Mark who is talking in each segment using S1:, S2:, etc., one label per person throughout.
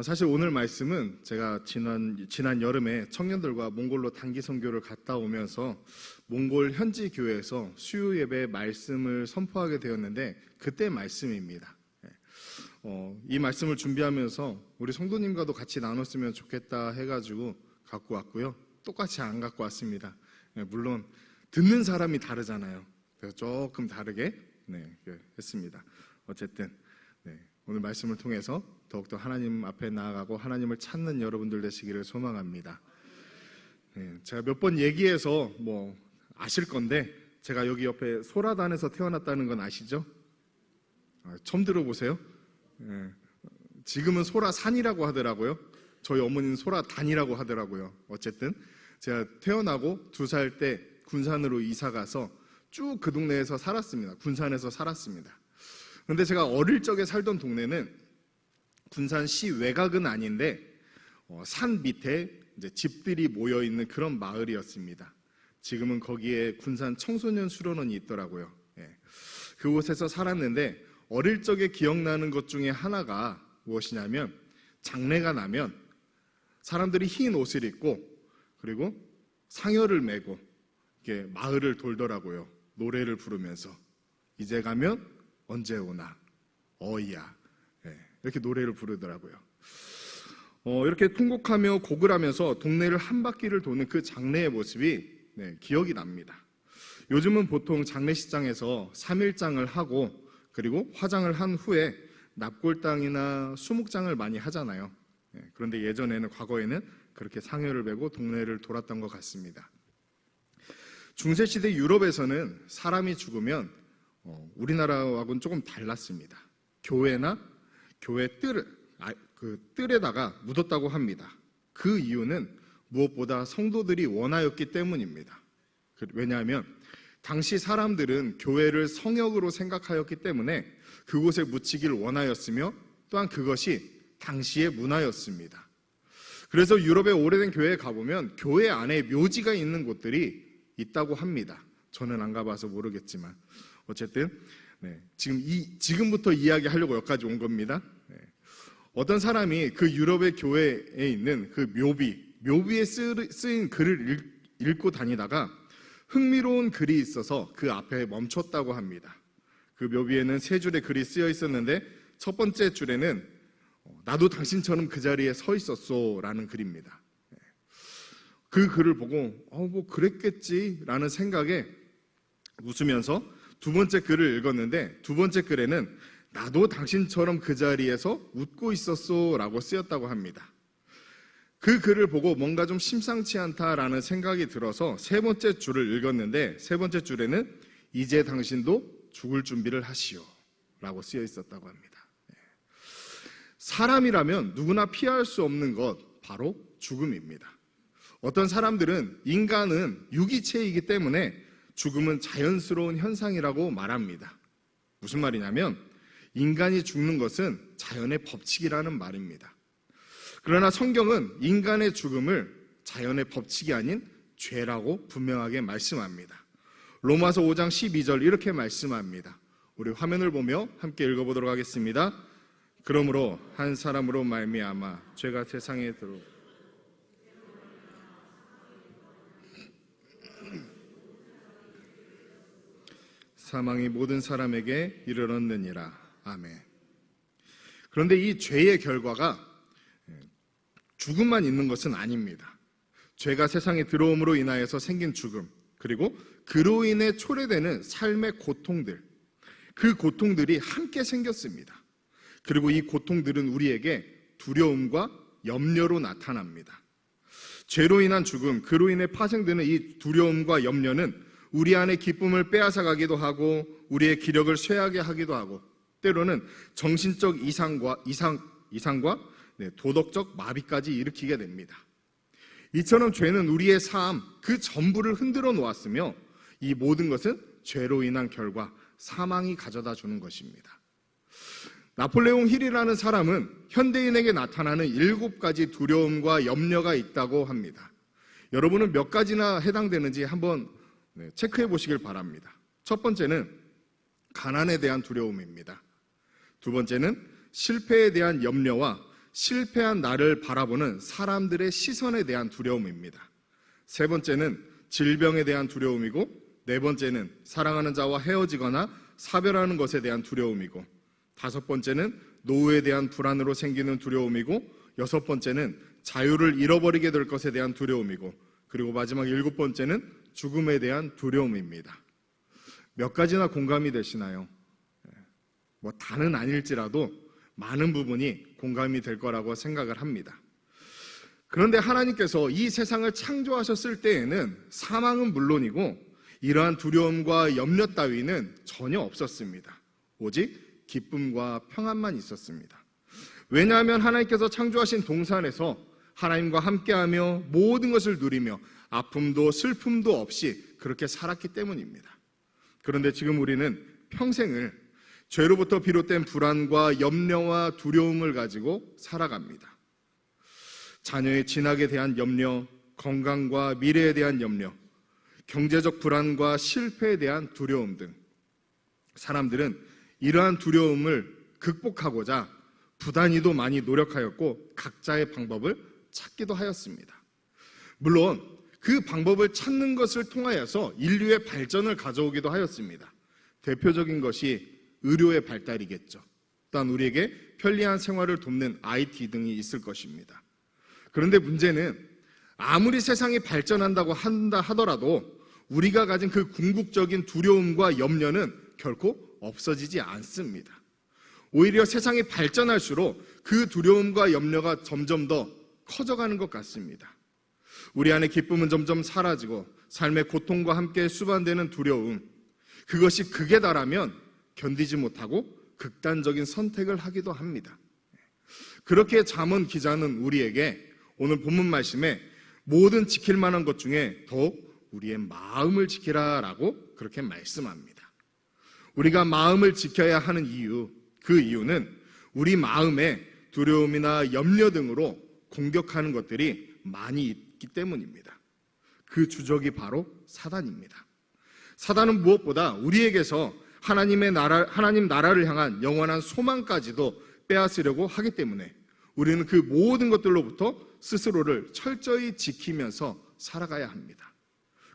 S1: 사실 오늘 말씀은 제가 지난 여름에 청년들과 몽골로 단기 선교를 갔다 오면서 몽골 현지 교회에서 수요 예배 말씀을 선포하게 되었는데 그때 말씀입니다. 이 말씀을 준비하면서 우리 성도님과도 같이 나눴으면 좋겠다 해가지고 갖고 왔고요. 똑같이 안 갖고 왔습니다. 물론 듣는 사람이 다르잖아요. 그래서 조금 다르게 했습니다. 어쨌든 오늘 말씀을 통해서 더욱더 하나님 앞에 나아가고 하나님을 찾는 여러분들 되시기를 소망합니다. 제가 몇 번 얘기해서 아실 건데 제가 여기 옆에 소라단에서 태어났다는 건 아시죠? 처음 들어보세요? 지금은 소라산이라고 하더라고요. 저희 어머니는 소라단이라고 하더라고요. 어쨌든 제가 태어나고 2살 때 군산으로 이사가서 쭉 그 동네에서 살았습니다. 군산에서 살았습니다. 근데 제가 어릴 적에 살던 동네는 군산시 외곽은 아닌데 산 밑에 이제 집들이 모여 있는 그런 마을이었습니다. 지금은 거기에 군산 청소년 수련원이 있더라고요. 그곳에서 살았는데 어릴 적에 기억나는 것 중에 하나가 무엇이냐면 장례가 나면 사람들이 흰 옷을 입고 그리고 상여를 메고 이렇게 마을을 돌더라고요. 노래를 부르면서 이제 가면 언제 오나 어이야 이렇게 노래를 부르더라고요. 이렇게 통곡하며 곡을 하면서 동네를 한 바퀴를 도는 그 장례의 모습이 기억이 납니다. 요즘은 보통 장례식장에서 3일장을 하고 그리고 화장을 한 후에 납골당이나 수목장을 많이 하잖아요. 그런데 예전에는 과거에는 그렇게 상여를 메고 동네를 돌았던 것 같습니다. 중세시대 유럽에서는 사람이 죽으면 우리나라하고는 조금 달랐습니다. 교회나 교회 뜰에다가 묻었다고 합니다. 그 이유는 무엇보다 성도들이 원하였기 때문입니다. 왜냐하면 당시 사람들은 교회를 성역으로 생각하였기 때문에 그곳에 묻히기를 원하였으며 또한 그것이 당시의 문화였습니다. 그래서 유럽의 오래된 교회에 가보면 교회 안에 묘지가 있는 곳들이 있다고 합니다. 저는 안 가봐서 모르겠지만 어쨌든 지금부터 이야기하려고 여기까지 온 겁니다. 어떤 사람이 그 유럽의 교회에 있는 그 묘비에 쓰인 글을 읽고 다니다가 흥미로운 글이 있어서 그 앞에 멈췄다고 합니다. 그 묘비에는 3줄의 글이 쓰여 있었는데 첫 번째 줄에는 나도 당신처럼 그 자리에 서 있었소 라는 글입니다. 그 글을 보고 그랬겠지 라는 생각에 웃으면서 두 번째 글을 읽었는데 두 번째 글에는 나도 당신처럼 그 자리에서 웃고 있었소 라고 쓰였다고 합니다. 그 글을 보고 뭔가 좀 심상치 않다라는 생각이 들어서 세 번째 줄을 읽었는데 세 번째 줄에는 이제 당신도 죽을 준비를 하시오 라고 쓰여 있었다고 합니다. 사람이라면 누구나 피할 수 없는 것 바로 죽음입니다. 어떤 사람들은 인간은 유기체이기 때문에 죽음은 자연스러운 현상이라고 말합니다. 무슨 말이냐면 인간이 죽는 것은 자연의 법칙이라는 말입니다. 그러나 성경은 인간의 죽음을 자연의 법칙이 아닌 죄라고 분명하게 말씀합니다. 로마서 5장 12절 이렇게 말씀합니다. 우리 화면을 보며 함께 읽어보도록 하겠습니다. 그러므로 한 사람으로 말미암아 죄가 세상에 들어 사망이 모든 사람에게 이르렀느니라. 아멘. 그런데 이 죄의 결과가 죽음만 있는 것은 아닙니다. 죄가 세상에 들어옴으로 인하여서 생긴 죽음, 그리고 그로 인해 초래되는 삶의 고통들, 그 고통들이 함께 생겼습니다. 그리고 이 고통들은 우리에게 두려움과 염려로 나타납니다. 죄로 인한 죽음, 그로 인해 파생되는 이 두려움과 염려는 우리 안의 기쁨을 빼앗아가기도 하고 우리의 기력을 쇠하게 하기도 하고 때로는 정신적 이상과 도덕적 마비까지 일으키게 됩니다. 이처럼 죄는 우리의 삶 그 전부를 흔들어 놓았으며 이 모든 것은 죄로 인한 결과 사망이 가져다 주는 것입니다. 나폴레옹 힐이라는 사람은 현대인에게 나타나는 7가지 두려움과 염려가 있다고 합니다. 여러분은 몇 가지나 해당되는지 한번 체크해 보시길 바랍니다. 첫 번째는 가난에 대한 두려움입니다. 두 번째는 실패에 대한 염려와 실패한 나를 바라보는 사람들의 시선에 대한 두려움입니다. 세 번째는 질병에 대한 두려움이고, 네 번째는 사랑하는 자와 헤어지거나 사별하는 것에 대한 두려움이고, 다섯 번째는 노후에 대한 불안으로 생기는 두려움이고, 여섯 번째는 자유를 잃어버리게 될 것에 대한 두려움이고, 그리고 마지막 일곱 번째는 죽음에 대한 두려움입니다. 몇 가지나 공감이 되시나요? 다는 아닐지라도 많은 부분이 공감이 될 거라고 생각을 합니다. 그런데 하나님께서 이 세상을 창조하셨을 때에는 사망은 물론이고 이러한 두려움과 염려 따위는 전혀 없었습니다. 오직 기쁨과 평안만 있었습니다. 왜냐하면 하나님께서 창조하신 동산에서 하나님과 함께하며 모든 것을 누리며 아픔도 슬픔도 없이 그렇게 살았기 때문입니다. 그런데 지금 우리는 평생을 죄로부터 비롯된 불안과 염려와 두려움을 가지고 살아갑니다. 자녀의 진학에 대한 염려, 건강과 미래에 대한 염려, 경제적 불안과 실패에 대한 두려움 등 사람들은 이러한 두려움을 극복하고자 부단히도 많이 노력하였고 각자의 방법을 찾기도 하였습니다. 물론 그 방법을 찾는 것을 통하여서 인류의 발전을 가져오기도 하였습니다. 대표적인 것이 의료의 발달이겠죠. 또한 우리에게 편리한 생활을 돕는 IT 등이 있을 것입니다. 그런데 문제는 아무리 세상이 발전한다고 한다 하더라도 우리가 가진 그 궁극적인 두려움과 염려는 결코 없어지지 않습니다. 오히려 세상이 발전할수록 그 두려움과 염려가 점점 더 커져가는 것 같습니다. 우리 안에 기쁨은 점점 사라지고 삶의 고통과 함께 수반되는 두려움, 그것이 극에 달하면 견디지 못하고 극단적인 선택을 하기도 합니다. 그렇게 잠언 기자는 우리에게 오늘 본문 말씀에 모든 지킬 만한 것 중에 더욱 우리의 마음을 지키라라고 그렇게 말씀합니다. 우리가 마음을 지켜야 하는 이유, 그 이유는 우리 마음에 두려움이나 염려 등으로 공격하는 것들이 많이 있기 때문입니다. 그 주적이 바로 사단입니다. 사단은 무엇보다 우리에게서 하나님 나라를 향한 영원한 소망까지도 빼앗으려고 하기 때문에 우리는 그 모든 것들로부터 스스로를 철저히 지키면서 살아가야 합니다.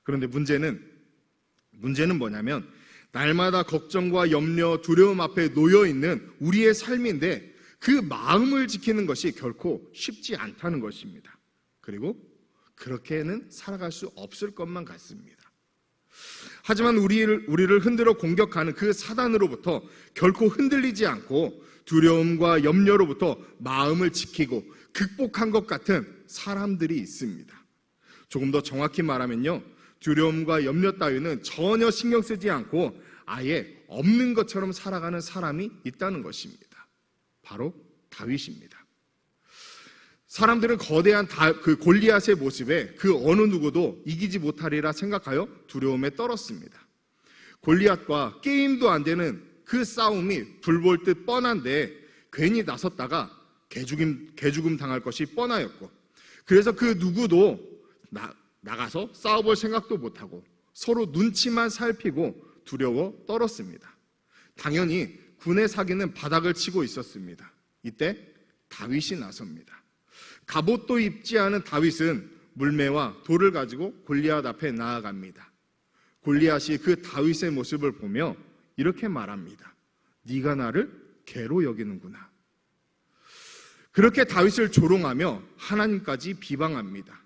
S1: 그런데 문제는 뭐냐면 날마다 걱정과 염려, 두려움 앞에 놓여 있는 우리의 삶인데 그 마음을 지키는 것이 결코 쉽지 않다는 것입니다. 그리고 그렇게는 살아갈 수 없을 것만 같습니다. 하지만 우리를 흔들어 공격하는 그 사단으로부터 결코 흔들리지 않고 두려움과 염려로부터 마음을 지키고 극복한 것 같은 사람들이 있습니다. 조금 더 정확히 말하면요, 두려움과 염려 따위는 전혀 신경 쓰지 않고 아예 없는 것처럼 살아가는 사람이 있다는 것입니다. 바로 다윗입니다. 사람들은 거대한 그 골리앗의 모습에 그 어느 누구도 이기지 못하리라 생각하여 두려움에 떨었습니다. 골리앗과 게임도 안 되는 그 싸움이 불볼 듯 뻔한데 괜히 나섰다가 개죽음 당할 것이 뻔하였고, 그래서 그 누구도 나가서 싸워볼 생각도 못하고 서로 눈치만 살피고 두려워 떨었습니다. 당연히 군의 사기는 바닥을 치고 있었습니다. 이때 다윗이 나섭니다. 갑옷도 입지 않은 다윗은 물매와 돌을 가지고 골리앗 앞에 나아갑니다. 골리앗이 그 다윗의 모습을 보며 이렇게 말합니다. 네가 나를 개로 여기는구나. 그렇게 다윗을 조롱하며 하나님까지 비방합니다.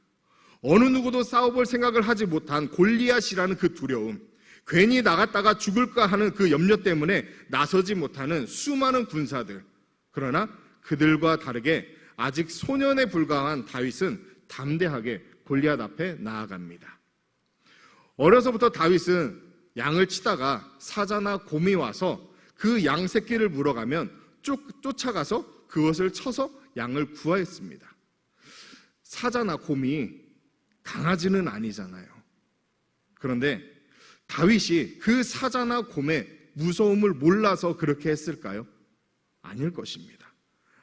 S1: 어느 누구도 싸워볼 생각을 하지 못한 골리앗이라는 그 두려움, 괜히 나갔다가 죽을까 하는 그 염려 때문에 나서지 못하는 수많은 군사들, 그러나 그들과 다르게 아직 소년에 불과한 다윗은 담대하게 골리앗 앞에 나아갑니다. 어려서부터 다윗은 양을 치다가 사자나 곰이 와서 그 양 새끼를 물어가면 쫓아가서 그것을 쳐서 양을 구하였습니다. 사자나 곰이 강아지는 아니잖아요. 그런데 다윗이 그 사자나 곰의 무서움을 몰라서 그렇게 했을까요? 아닐 것입니다.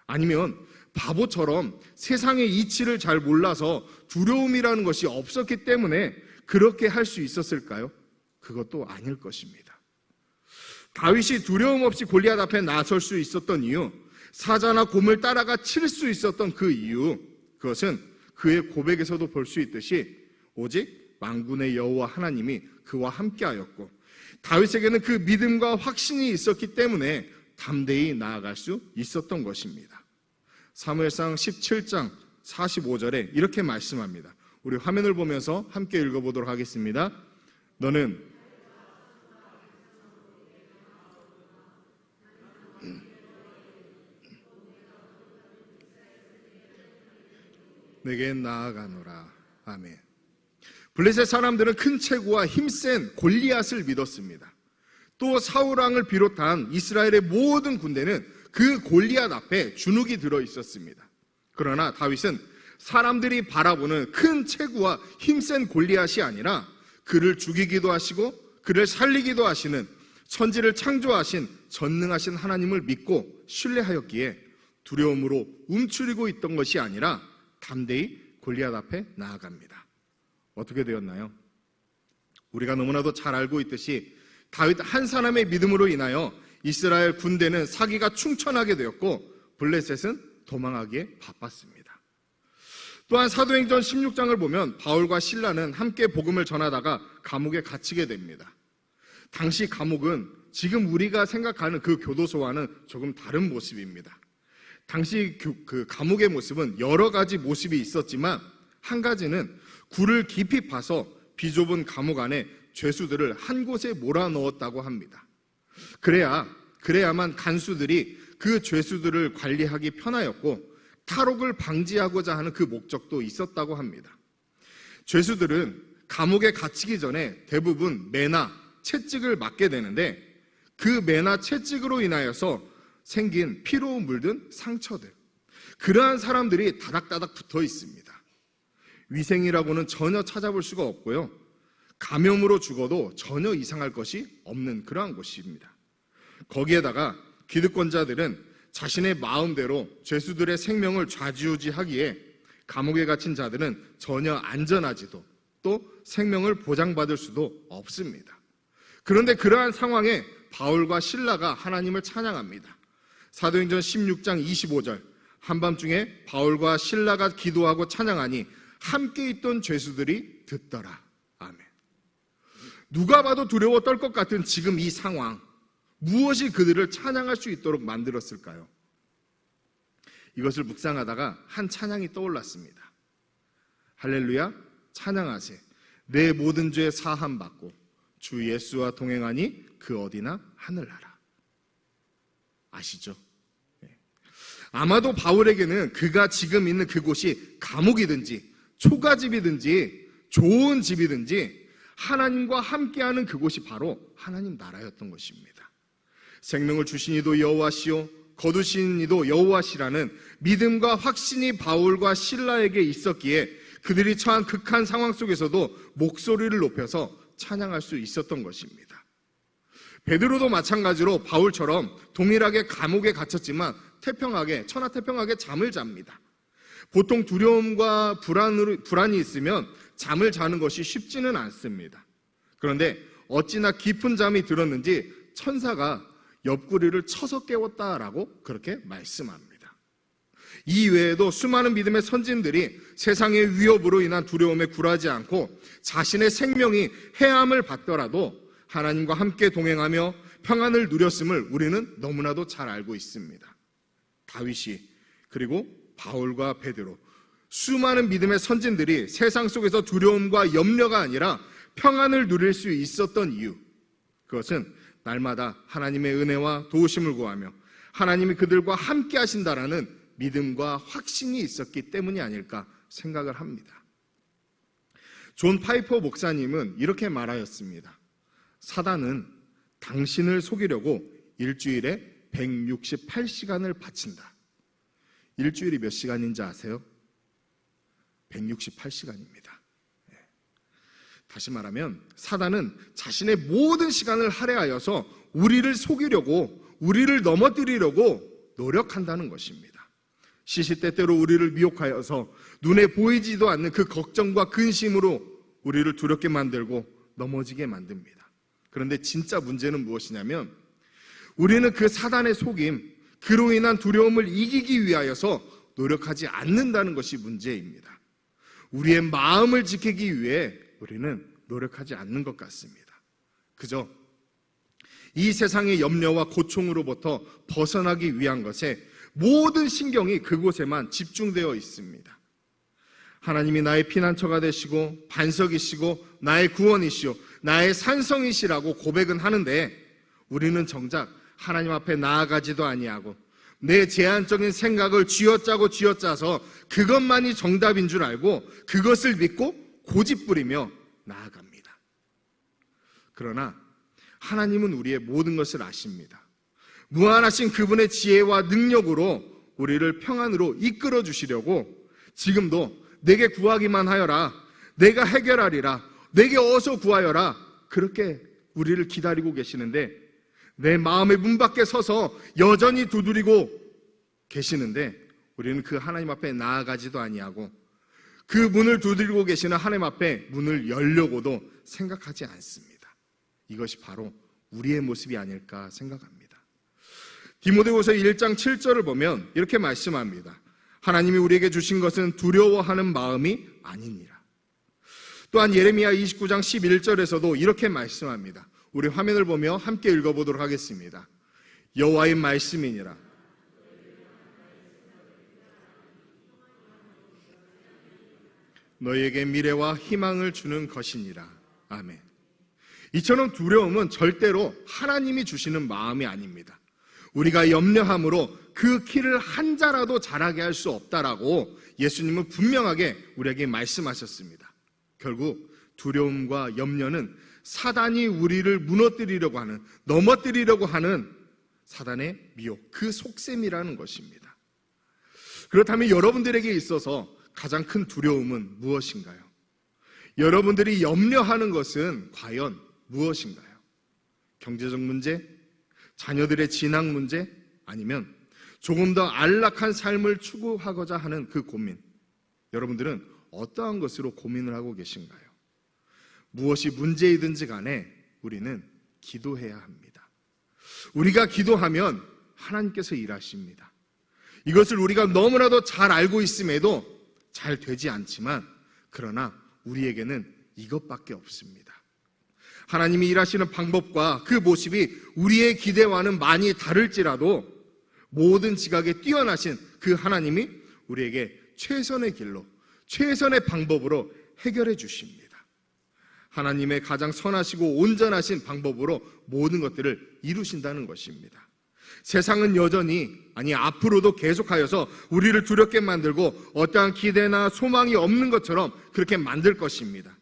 S1: 아니면 바보처럼 세상의 이치를 잘 몰라서 두려움이라는 것이 없었기 때문에 그렇게 할 수 있었을까요? 그것도 아닐 것입니다. 다윗이 두려움 없이 골리앗 앞에 나설 수 있었던 이유, 사자나 곰을 따라가 칠 수 있었던 그 이유, 그것은 그의 고백에서도 볼 수 있듯이 오직 만군의 여호와 하나님이 그와 함께하였고, 다윗에게는 그 믿음과 확신이 있었기 때문에 담대히 나아갈 수 있었던 것입니다. 사무엘상 17장 45절에 이렇게 말씀합니다. 우리 화면을 보면서 함께 읽어보도록 하겠습니다. 너는 내게 나아가노라. 아멘. 블레셋 사람들은 큰 체구와 힘센 골리앗을 믿었습니다. 또 사울왕을 비롯한 이스라엘의 모든 군대는 그 골리앗 앞에 주눅이 들어 있었습니다. 그러나 다윗은 사람들이 바라보는 큰 체구와 힘센 골리앗이 아니라 그를 죽이기도 하시고 그를 살리기도 하시는 천지를 창조하신 전능하신 하나님을 믿고 신뢰하였기에 두려움으로 움츠리고 있던 것이 아니라 담대히 골리앗 앞에 나아갑니다. 어떻게 되었나요? 우리가 너무나도 잘 알고 있듯이 다윗 한 사람의 믿음으로 인하여 이스라엘 군대는 사기가 충천하게 되었고 블레셋은 도망하기에 바빴습니다. 또한 사도행전 16장을 보면 바울과 실라는 함께 복음을 전하다가 감옥에 갇히게 됩니다. 당시 감옥은 지금 우리가 생각하는 그 교도소와는 조금 다른 모습입니다. 당시 그 감옥의 모습은 여러 가지 모습이 있었지만 한 가지는 굴을 깊이 파서 비좁은 감옥 안에 죄수들을 한 곳에 몰아넣었다고 합니다. 그래야만 간수들이 그 죄수들을 관리하기 편하였고 탈옥을 방지하고자 하는 그 목적도 있었다고 합니다. 죄수들은 감옥에 갇히기 전에 대부분 매나 채찍을 맞게 되는데 그 매나 채찍으로 인하여서 생긴 피로 물든 상처들, 그러한 사람들이 다닥다닥 붙어 있습니다. 위생이라고는 전혀 찾아볼 수가 없고요, 감염으로 죽어도 전혀 이상할 것이 없는 그러한 곳입니다. 거기에다가 기득권자들은 자신의 마음대로 죄수들의 생명을 좌지우지하기에 감옥에 갇힌 자들은 전혀 안전하지도 또 생명을 보장받을 수도 없습니다. 그런데 그러한 상황에 바울과 실라가 하나님을 찬양합니다. 사도행전 16장 25절, 한밤중에 바울과 실라가 기도하고 찬양하니 함께 있던 죄수들이 듣더라. 아멘. 누가 봐도 두려워 떨 것 같은 지금 이 상황, 무엇이 그들을 찬양할 수 있도록 만들었을까요? 이것을 묵상하다가 한 찬양이 떠올랐습니다. 할렐루야, 찬양하세. 내 모든 죄 사함 받고 주 예수와 동행하니 그 어디나 하늘나라. 아시죠? 아마도 바울에게는 그가 지금 있는 그곳이 감옥이든지 초가집이든지 좋은 집이든지 하나님과 함께하는 그곳이 바로 하나님 나라였던 것입니다. 생명을 주신 이도 여호와시요 거두신 이도 여호와시라는 믿음과 확신이 바울과 실라에게 있었기에 그들이 처한 극한 상황 속에서도 목소리를 높여서 찬양할 수 있었던 것입니다. 베드로도 마찬가지로 바울처럼 동일하게 감옥에 갇혔지만 천하태평하게 잠을 잡니다. 보통 두려움과 불안이 있으면 잠을 자는 것이 쉽지는 않습니다. 그런데 어찌나 깊은 잠이 들었는지 천사가 옆구리를 쳐서 깨웠다라고 그렇게 말씀합니다. 이 외에도 수많은 믿음의 선진들이 세상의 위협으로 인한 두려움에 굴하지 않고 자신의 생명이 해함을 받더라도 하나님과 함께 동행하며 평안을 누렸음을 우리는 너무나도 잘 알고 있습니다. 다윗이 그리고 바울과 베드로, 수많은 믿음의 선진들이 세상 속에서 두려움과 염려가 아니라 평안을 누릴 수 있었던 이유, 그것은 날마다 하나님의 은혜와 도우심을 구하며 하나님이 그들과 함께 하신다라는 믿음과 확신이 있었기 때문이 아닐까 생각을 합니다. 존 파이퍼 목사님은 이렇게 말하였습니다. 사단은 당신을 속이려고 일주일에 168시간을 바친다. 일주일이 몇 시간인지 아세요? 168시간입니다. 다시 말하면 사단은 자신의 모든 시간을 할애하여서 우리를 속이려고, 우리를 넘어뜨리려고 노력한다는 것입니다. 시시때때로 우리를 미혹하여서 눈에 보이지도 않는 그 걱정과 근심으로 우리를 두렵게 만들고 넘어지게 만듭니다. 그런데 진짜 문제는 무엇이냐면 우리는 그 사단의 속임, 그로 인한 두려움을 이기기 위하여서 노력하지 않는다는 것이 문제입니다. 우리의 마음을 지키기 위해 우리는 노력하지 않는 것 같습니다. 그저 이 세상의 염려와 고통으로부터 벗어나기 위한 것에 모든 신경이 그곳에만 집중되어 있습니다. 하나님이 나의 피난처가 되시고 반석이시고 나의 구원이시오 나의 산성이시라고 고백은 하는데 우리는 정작 하나님 앞에 나아가지도 아니하고 내 제한적인 생각을 쥐어짜서 그것만이 정답인 줄 알고 그것을 믿고 고집부리며 나아갑니다. 그러나 하나님은 우리의 모든 것을 아십니다. 무한하신 그분의 지혜와 능력으로 우리를 평안으로 이끌어 주시려고 지금도 내게 구하기만 하여라, 내가 해결하리라, 내게 어서 구하여라, 그렇게 우리를 기다리고 계시는데 내 마음의 문 밖에 서서 여전히 두드리고 계시는데 우리는 그 하나님 앞에 나아가지도 아니하고 그 문을 두드리고 계시는 하나님 앞에 문을 열려고도 생각하지 않습니다. 이것이 바로 우리의 모습이 아닐까 생각합니다. 디모데후서 1장 7절을 보면 이렇게 말씀합니다. 하나님이 우리에게 주신 것은 두려워하는 마음이 아니니라. 또한 예레미야 29장 11절에서도 이렇게 말씀합니다. 우리 화면을 보며 함께 읽어보도록 하겠습니다. 여호와의 말씀이니라. 너희에게 미래와 희망을 주는 것이니라. 아멘. 이처럼 두려움은 절대로 하나님이 주시는 마음이 아닙니다. 우리가 염려함으로 그 키를 한 자라도 자라게 할 수 없다라고 예수님은 분명하게 우리에게 말씀하셨습니다. 결국 두려움과 염려는 사단이 우리를 무너뜨리려고 하는, 넘어뜨리려고 하는 사단의 미혹, 그 속셈이라는 것입니다. 그렇다면 여러분들에게 있어서 가장 큰 두려움은 무엇인가요? 여러분들이 염려하는 것은 과연 무엇인가요? 경제적 문제? 자녀들의 진학 문제? 아니면 조금 더 안락한 삶을 추구하고자 하는 그 고민? 여러분들은 어떠한 것으로 고민을 하고 계신가요? 무엇이 문제이든지 간에 우리는 기도해야 합니다. 우리가 기도하면 하나님께서 일하십니다. 이것을 우리가 너무나도 잘 알고 있음에도 잘 되지 않지만 그러나 우리에게는 이것밖에 없습니다. 하나님이 일하시는 방법과 그 모습이 우리의 기대와는 많이 다를지라도 모든 지각에 뛰어나신 그 하나님이 우리에게 최선의 길로, 최선의 방법으로 해결해 주십니다. 하나님의 가장 선하시고 온전하신 방법으로 모든 것들을 이루신다는 것입니다. 세상은 여전히, 아니 앞으로도 계속하여서 우리를 두렵게 만들고 어떠한 기대나 소망이 없는 것처럼 그렇게 만들 것입니다.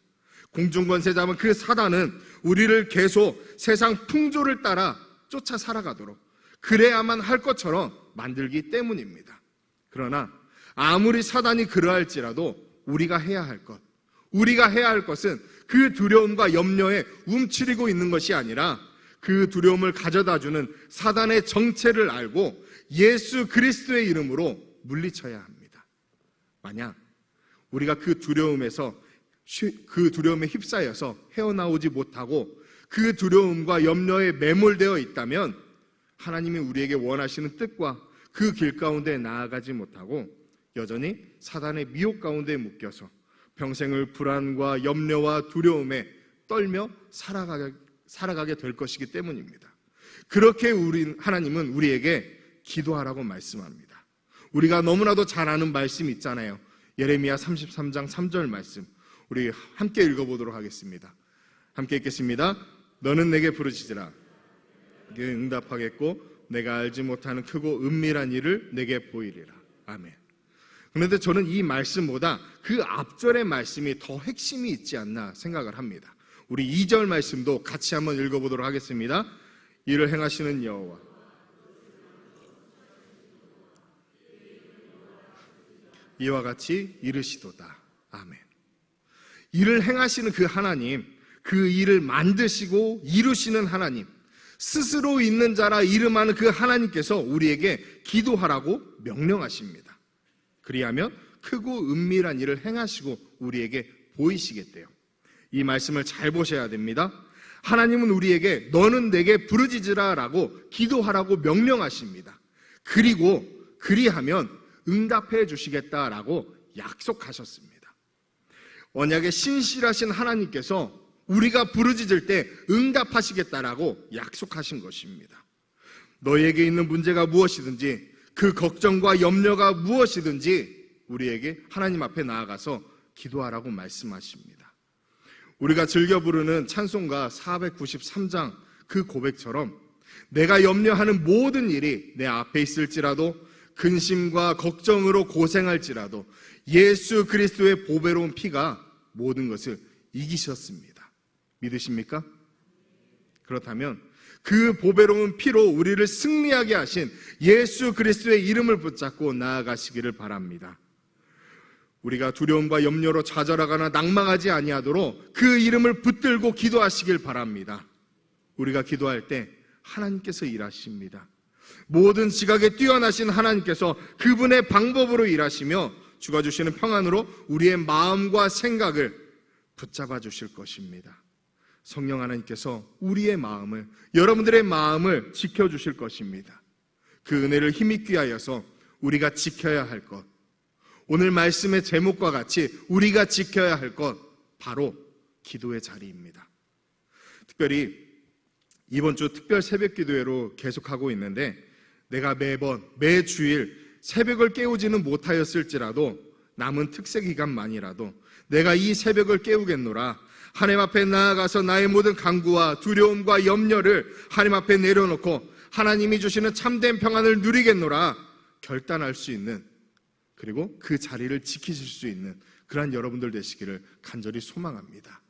S1: 공중권세 잡은 그 사단은 우리를 계속 세상 풍조를 따라 쫓아 살아가도록 그래야만 할 것처럼 만들기 때문입니다. 그러나 아무리 사단이 그러할지라도 우리가 해야 할 것은 그 두려움과 염려에 움츠리고 있는 것이 아니라 그 두려움을 가져다주는 사단의 정체를 알고 예수 그리스도의 이름으로 물리쳐야 합니다. 만약 우리가 그 두려움에 휩싸여서 헤어나오지 못하고 그 두려움과 염려에 매몰되어 있다면 하나님이 우리에게 원하시는 뜻과 그 길 가운데 나아가지 못하고 여전히 사단의 미혹 가운데 묶여서 평생을 불안과 염려와 두려움에 떨며 살아가게 될 것이기 때문입니다. 그렇게 하나님은 우리에게 기도하라고 말씀합니다. 우리가 너무나도 잘 아는 말씀이 있잖아요. 예레미야 33장 3절 말씀, 우리 함께 읽어보도록 하겠습니다. 함께 읽겠습니다. 너는 내게 부르짖으라. 내게 응답하겠고 내가 알지 못하는 크고 은밀한 일을 내게 보이리라. 아멘. 그런데 저는 이 말씀보다 그 앞절의 말씀이 더 핵심이 있지 않나 생각을 합니다. 우리 2절 말씀도 같이 한번 읽어보도록 하겠습니다. 이를 행하시는 여호와, 이와 같이 이르시도다. 아멘. 일을 행하시는 그 하나님, 그 일을 만드시고 이루시는 하나님, 스스로 있는 자라 이름하는 그 하나님께서 우리에게 기도하라고 명령하십니다. 그리하면 크고 은밀한 일을 행하시고 우리에게 보이시겠대요. 이 말씀을 잘 보셔야 됩니다. 하나님은 우리에게 너는 내게 부르짖으라 라고 기도하라고 명령하십니다. 그리고 그리하면 응답해 주시겠다라고 약속하셨습니다. 언약의 신실하신 하나님께서 우리가 부르짖을 때 응답하시겠다라고 약속하신 것입니다. 너희에게 있는 문제가 무엇이든지, 그 걱정과 염려가 무엇이든지 우리에게 하나님 앞에 나아가서 기도하라고 말씀하십니다. 우리가 즐겨 부르는 찬송가 493장 그 고백처럼 내가 염려하는 모든 일이 내 앞에 있을지라도, 근심과 걱정으로 고생할지라도 예수 그리스도의 보배로운 피가 모든 것을 이기셨습니다. 믿으십니까? 그렇다면 그 보배로운 피로 우리를 승리하게 하신 예수 그리스도의 이름을 붙잡고 나아가시기를 바랍니다. 우리가 두려움과 염려로 좌절하거나 낭망하지 아니하도록 그 이름을 붙들고 기도하시길 바랍니다. 우리가 기도할 때 하나님께서 일하십니다. 모든 지각에 뛰어나신 하나님께서 그분의 방법으로 일하시며 주가 주시는 평안으로 우리의 마음과 생각을 붙잡아 주실 것입니다. 성령 하나님께서 우리의 마음을, 여러분들의 마음을 지켜주실 것입니다. 그 은혜를 힘입기 하여서 우리가 지켜야 할 것, 오늘 말씀의 제목과 같이 우리가 지켜야 할 것, 바로 기도의 자리입니다. 특별히 이번 주 특별 새벽 기도회로 계속하고 있는데, 내가 매주일 새벽을 깨우지는 못하였을지라도 남은 특세 기간만이라도 내가 이 새벽을 깨우겠노라. 하나님 앞에 나아가서 나의 모든 간구와 두려움과 염려를 하나님 앞에 내려놓고 하나님이 주시는 참된 평안을 누리겠노라 결단할 수 있는, 그리고 그 자리를 지키실 수 있는 그러한 여러분들 되시기를 간절히 소망합니다.